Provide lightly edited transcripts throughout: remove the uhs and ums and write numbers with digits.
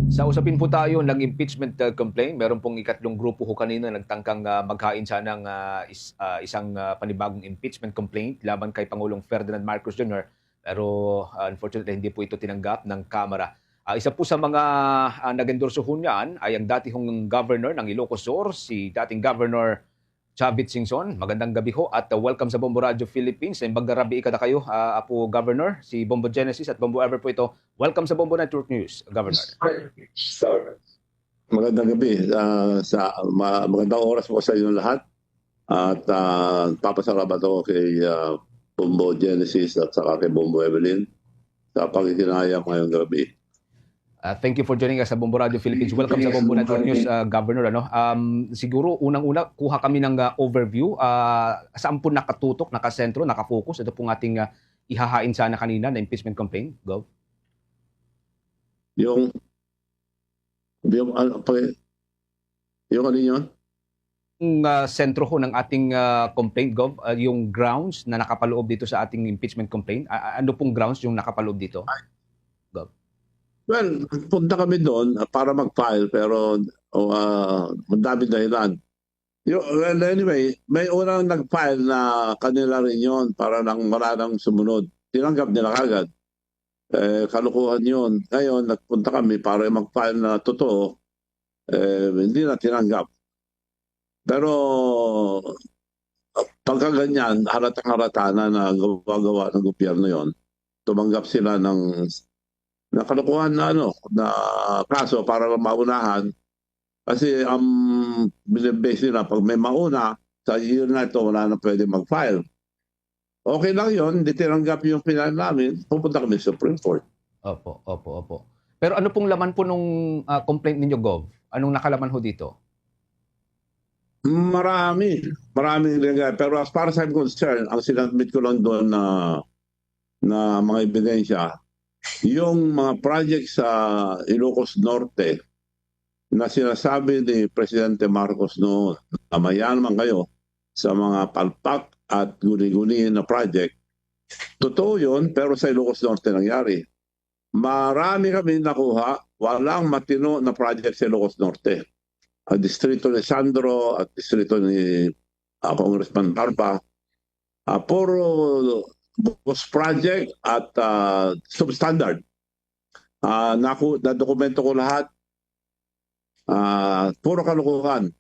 Sa usapin po tayo ng impeachment complaint, meron pong ikatlong grupo ho kanina nagtangkang maghain sana ng isang panibagong impeachment complaint laban kay Pangulong Ferdinand Marcos Jr. Pero unfortunately hindi po ito tinanggap ng Kamara. Isa po sa mga nag-endorso ho niyan ay ang dati hong governor ng Ilocos Sur, si dating Governor Chavit Singson. Magandang gabi ho at welcome sa Bombo Radio Philippines. Magdarabi ka na kayo, Apo Governor, si Bombo Genesis at Bombo Ever po ito. Welcome sa Bombo Network News, Governor. Magandang gabi. Magandang oras po sa inyo lahat. At papasalamat ako kay Bombo Genesis at saka kay Bombo Evelyn sa pagkikinayang ngayong gabi. Thank you for joining us sa Bombo Radio Philippines. Welcome sa Bombo Network News, Governor. Siguro unang-una kuha kami ng overview. Saan po nakatutok, nakasentro, nakafocus? Ito pong ating ihahain sana kanina na impeachment complaint. Go. Yung ano yun? Yung sentro ho ng ating complaint, Gov, yung grounds na nakapaloob dito sa ating impeachment complaint. Ano pong grounds yung nakapaloob dito? Gov. Well, punta kami doon para mag-file pero ang dami dahilan. Well, anyway, may unang nag-file na kanila rin yun para nang wala nang sumunod. Tinanggap nila kagad. Kalukuhan yun. Ngayon, nagpunta kami para mag-file na totoo. Hindi na tinanggap. Pero pagka ganyan, halatang halata na gawa ng gobyerno yon. Tumanggap sila ng kalukuhan na kaso para maunahan. Kasi ang binibase nila, pag may mauna, sa year na ito, wala na pwede mag-file. Okay lang yun, hindi tinanggap yung final namin, pupunta kami sa Supreme Court. Opo. Pero ano pong laman po nung complaint ninyo, Gov? Anong nakalaman ho dito? Maraming lingay. Pero as far as I'm concerned, ang sinadmit ko lang doon na mga ebidensya, yung mga project sa Ilocos Norte na sinasabi ni Presidente Marcos noon na mayaman kayo sa mga palpak at guni-guni na project, totoo yun, pero sa Ilocos Norte nangyari. Marami kami nakuha, walang matino na project sa Ilocos Norte. Ang distrito ni Sandro at distrito ni Congressman Barba, puro post project at substandard. Na-dokumento ko lahat. Puro kalukuhan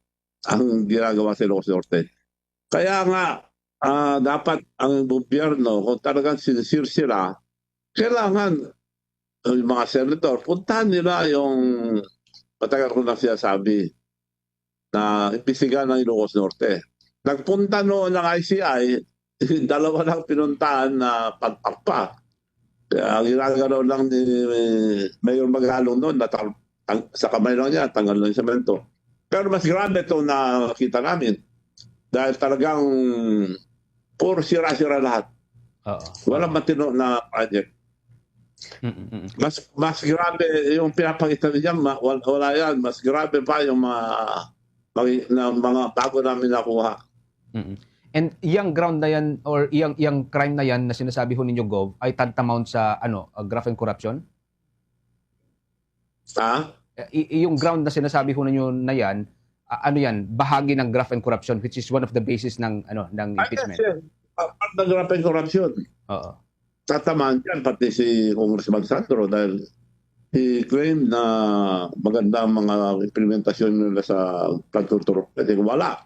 ang ginagawa sa Ilocos Norte. Kaya nga, dapat ang gobyerno, kung talagang sincere sila, kailangan yung mga senator, puntahan nila yung matagal ko na sinasabi na imbisigan ng Ilocos Norte. Nagpunta noon ng ICI, dalawa lang pinuntahan na pagpakpa. Kaya ginagalaw lang ni Mayor Magalong noon, sa kamay lang niya, tanggal lang yung semento. Pero mas grabe ito na nakita namin. Dahil talagang puro sira-sira lahat. Walang matino na project. Mas grabe yung pinapakita niya, wala yan. Mas grabe pa yung mga bago namin nakuha. And yung ground na yan or yung crime na yan na sinasabi ho ninyo, Gov, ay tantamount sa graft and corruption? Yung ground na sinasabi ho ninyo na yan, ano yan, bahagi ng graft and corruption, which is one of the basis ng impeachment. Yes. Part ng graft and corruption. Tatamaan yan pati si Congressman Sandro dahil he claimed na maganda ang mga implementasyon nila sa flood control. Wala.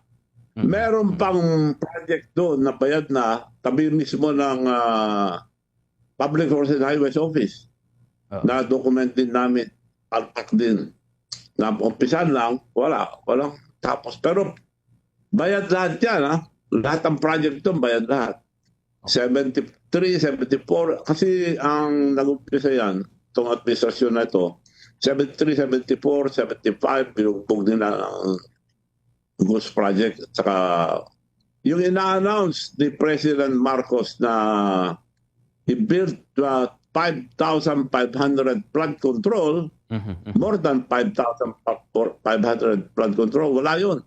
Meron pang project doon na bayad na tabi mismo ng Public Works and Highways Office. Na document din namin, alpak din. Na umpisan lang, walang tapos. Pero bayad lahat yan, lahat ng project doon, bayad lahat. 73, 74, kasi ang nag-umpisa yan, itong administrasyon na ito, 73, 74, 75, binugbog nila ang Ghost Project. At saka yung ina-announce ni President Marcos na he built 5,500 flood control, more than 5,500 flood control, wala yun.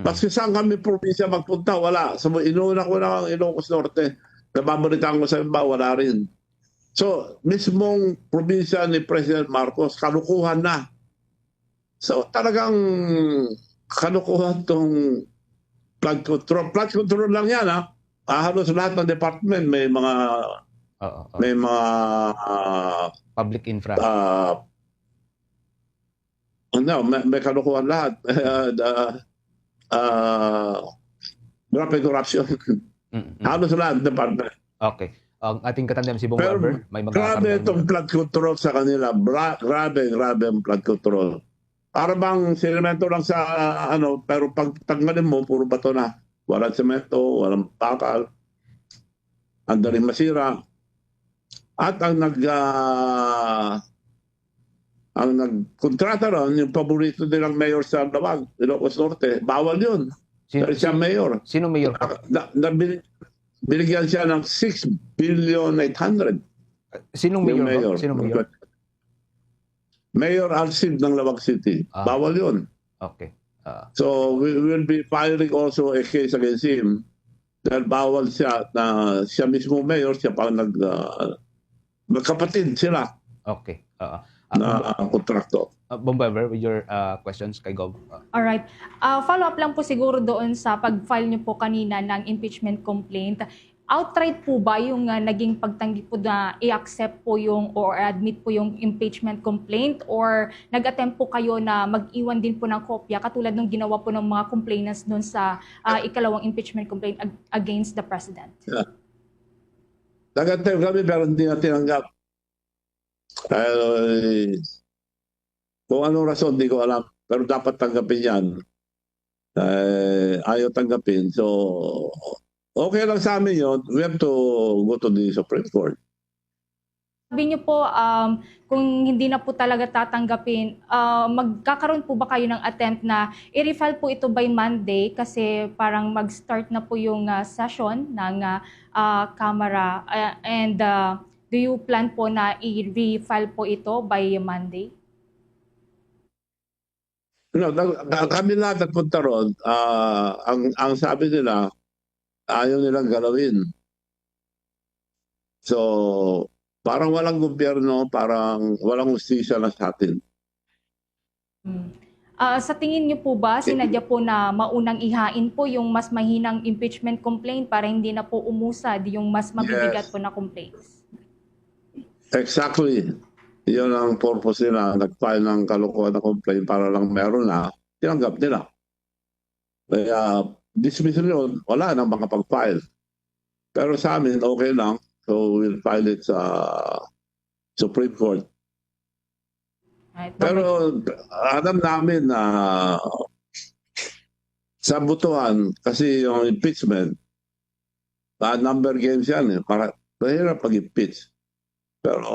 Kasi saan kami probinsya magpunta, wala. So, inuuna ko na ang Ilocos Norte. Nababalitaan ko sa iba, wala rin. So, mismong probinsya ni President Marcos, kalukuhan na. So, talagang kalukuhan tong flood control. Flood control lang yan, ha? Halos lahat ng department may mga may mga public infra. May kalukuhan lahat. Grabe corruption. Halos lahat ng department. Okay. Ang ating katandem si Bong Pero Weber, may grabe itong flood control sa kanila. Grabe ang flood control. Para bang semento lang sa pero pag tanggalin mo, puro bato na. Walang semento, walang bakal. Ang daling masira. At ang nagkontrata ron, yung paborito nilang mayor sa Lawag, Ilocos Norte, bawal yun. Pero siya mayor. Sino mayor? Binigyan siya ng 6 billion 800. Sinong mayor? Sinong mayor? Mayor Alcid ng Lawag City. Bawal yun. Okay. So we will be filing also a case against him dahil bawal siya na siya mismo mayor, siya pa magkapatid sila. Okay. Na kontrakto. Bong Weber, with your questions kay Gov. Alright. Follow-up lang po siguro doon sa pag-file niyo po kanina ng impeachment complaint. Outright po ba yung naging pagtanggi po na i-accept po yung or admit po yung impeachment complaint, or nag-attempt po kayo na mag-iwan din po ng kopya katulad ng ginawa po ng mga complainants doon sa ikalawang impeachment complaint against the President? Yeah. Nag-attempt kami pero hindi na tinanggap. Kung anong rason, hindi ko alam. Pero dapat tanggapin yan. Ayaw tanggapin. So, okay lang sa amin yun. We have to go to the Supreme Court. Sabi niyo po, kung hindi na po talaga tatanggapin, magkakaroon po ba kayo ng attempt na i-refile po ito by Monday kasi parang mag-start na po yung session ng Kamara, and do you plan po na i-refile po ito by Monday? No, kami lahat nagpunta ron. Ang sabi nila, ayaw nilang galawin. So, parang walang gobyerno, parang walang hustisya na sa atin. Sa tingin niyo po ba, sinadya po na maunang ihain po yung mas mahinang impeachment complaint para hindi na po umusad yung mas mabibigat po na complaints? Exactly. Yun ang purpose nila. Nag-file ng kalokohan na complaint para lang meron na, tinanggap nila. Kaya dismissal yun, wala nang makapag-file. Pero sa amin, okay lang. So we'll file it sa Supreme Court. Right. Pero alam namin na sa butuhan, kasi yung impeachment, number games yan. Mahirap pag-impeach. Pero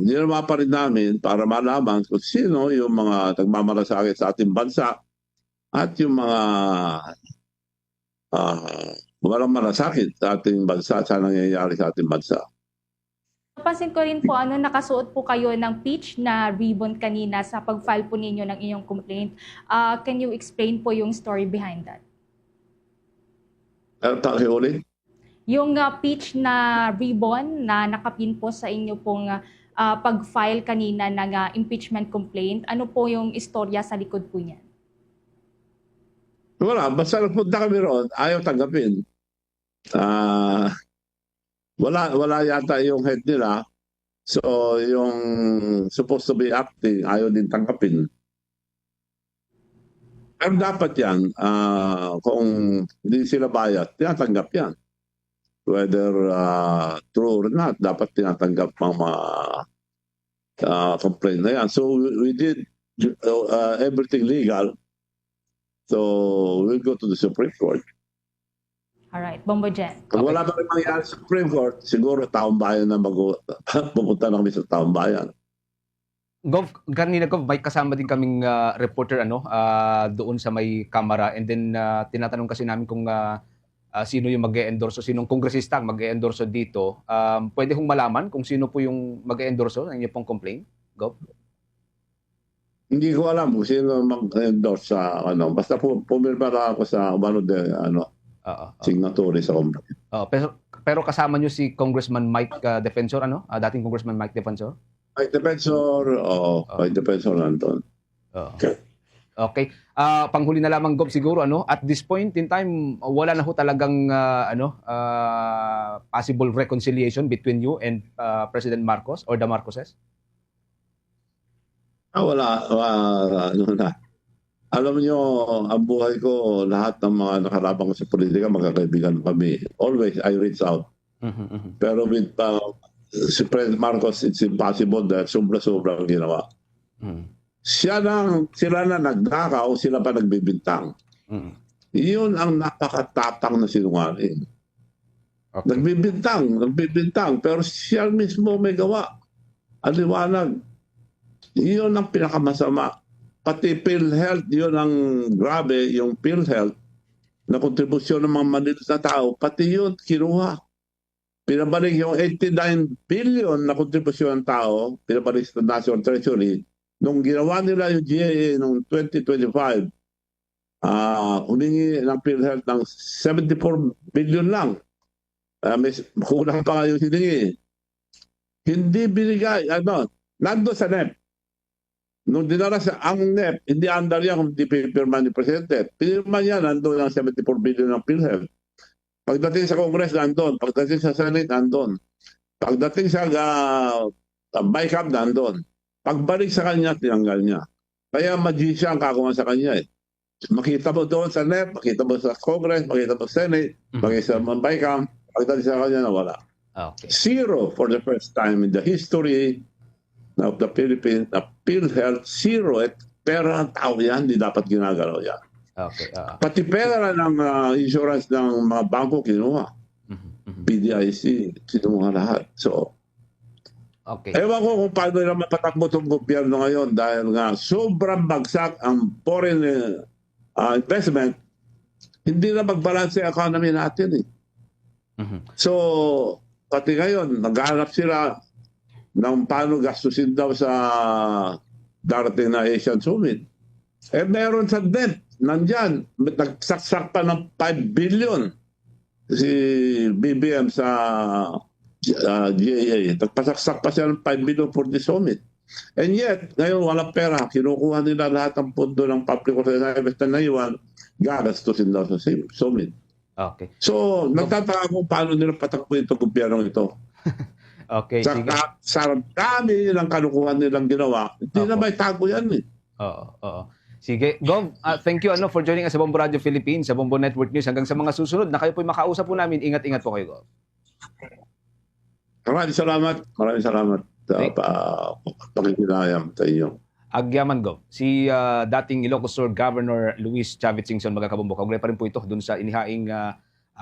nilama pa rin namin para malaman kung sino yung mga nagmamalasakit sa ating bansa at yung mga walang malasakit sa ating bansa sa nangyayari sa ating bansa. Napansin ko rin po, nakasuot po kayo ng peach na ribbon kanina sa pag-file po ninyo ng inyong complaint. Can you explain po yung story behind that? Ulit? Yung peach na ribbon na nakapin po sa inyo pong pag-file kanina ng impeachment complaint, ano po yung istorya sa likod po niyan? Wala, basta nagpunta kami roon, ayaw tanggapin. Wala yata yung head nila. So yung supposed to be acting, ayaw din tanggapin. Pero dapat yan, kung hindi sila bayat, tinatanggap yan. Whether true or not, dapat tinatanggap ang mga complaint na yan. So we did everything legal. So we'll go to the Supreme Court. Alright, Bombo Jen. Kung wala pa rin mangyari sa Supreme Court, siguro taong bayan na pupunta na kami sa taong bayan. Gov, kanina ko, may kasama din kaming reporter doon sa may Kamara, and then tinatanong kasi namin kung sino yung mag-e-endorso, sinong kongresista ang mag-e-endorso dito. Pwede kong malaman kung sino po yung mag-e-endorso ng inyong pong complaint, Gov? Hindi ko alam kung sino mag-endorse sa basta pumirma lang ako sa signatory sa complaint. Pero pero kasama nyo si Congressman Mike Defensor, ano? Dating Congressman Mike Defensor? Mike Defensor, Mike Defensor nandun. Oo. Okay. Panghuli na lamang, Gob, siguro, ano? At this point in time, wala na ho talagang possible reconciliation between you and President Marcos or the Marcoses? Wala. Ano na. Alam niyo, ang buhay ko, lahat ng mga nakarabang ko sa politika, magkakaibigan kami. Always, I reach out. Pero with si President Marcos, it's impossible dahil sobra-sobra ang ginawa. Sila na nagdakaw, sila pa nagbibintang. Iyon ang napakatapang na sinungaling. Okay. Nagbibintang, pero siya mismo may gawa. Aliwanag. Iyon ang pinakamasama. Pati PhilHealth, yun ang grabe, yung PhilHealth na kontribusyon ng mga maliit na tao, pati yun kinuha. Pinabalik yung 89 billion na kontribusyon ng tao, pinabalik sa National Treasury. Nung ginawa nila yung GAA noong 2025, humingi ng PhilHealth ng 74 billion lang. May kulang pa nga yung hiningi. Hindi binigay, nandun sa NEP. Nung dinara sa ang NEP, hindi andar yan kung hindi pinirma ni Presidente. Pinirma niya, nandun ang 74 billion ng PhilHealth. Pagdating sa Congress, nandun. Pagdating sa Senate, nandun. Pagdating sa BICAM, nandun. Pagbalik sa kanya, tinanggal niya. Kaya magician ang kakuha sa kanya eh. Makita mo doon sa NEP, makita mo sa Congress, makita mo sa Senate, makita mo sa BICAM, pagdating sa kanya, nawala. Okay. Zero for the first time in the history of the Philippines, na PhilHealth, zero. Pera ng tao yan, hindi dapat ginagalaw yan. Okay. Pati pera ng insurance ng mga bangko, kinuha. PDIC, kinuha lahat. So, okay. Ewan ko kung paano na mapatakbo itong gobyerno ngayon dahil nga sobrang bagsak ang foreign investment, hindi na magbalance ang economy natin eh. So, pati ngayon, naghahanap sila ng paano gastusin daw sa darating na Asian Summit. Meron sa debt, nandyan, nagsaksak pa ng 5 billion si BBM sa GAA. Nagpasaksak pa siya ng 5 billion for the summit. And yet, ngayon walang pera. Kinukuha nila lahat ng pondo ng public investment na iwan, gagastusin daw sa summit. Okay. So, nagtataka kung paano nila patakbo itong gobyerno ito. Okay. Sa dami ng kalukuhan nilang ginawa, hindi na may tago yan eh. Oo. Sige. Gov, thank you for joining us sa Bombo Radio Philippines, sa Bombo Network News. Hanggang sa mga susunod na kayo po'y makausap po namin. Ingat-ingat po kayo, Gov. Maraming salamat sa pakikinayam sa inyo. Agyaman, Gov. Si dating Ilocos Sur Governor Luis Chavez Singson, mga kabombo. Kaugnay pa rin po ito dun sa inihaing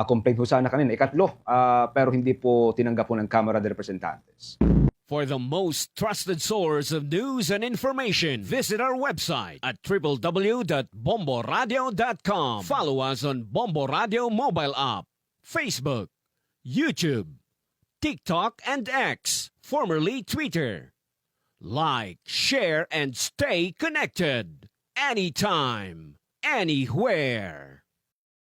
complaint po sana kanina. Ikatlo, pero hindi po tinanggap po ng Kamara de Representantes. For the most trusted source of news and information, visit our website at www.bomboradio.com. Follow us on Bombo Radio mobile app, Facebook, YouTube, TikTok, and X, formerly Twitter. Like, share, and stay connected. Anytime, anywhere.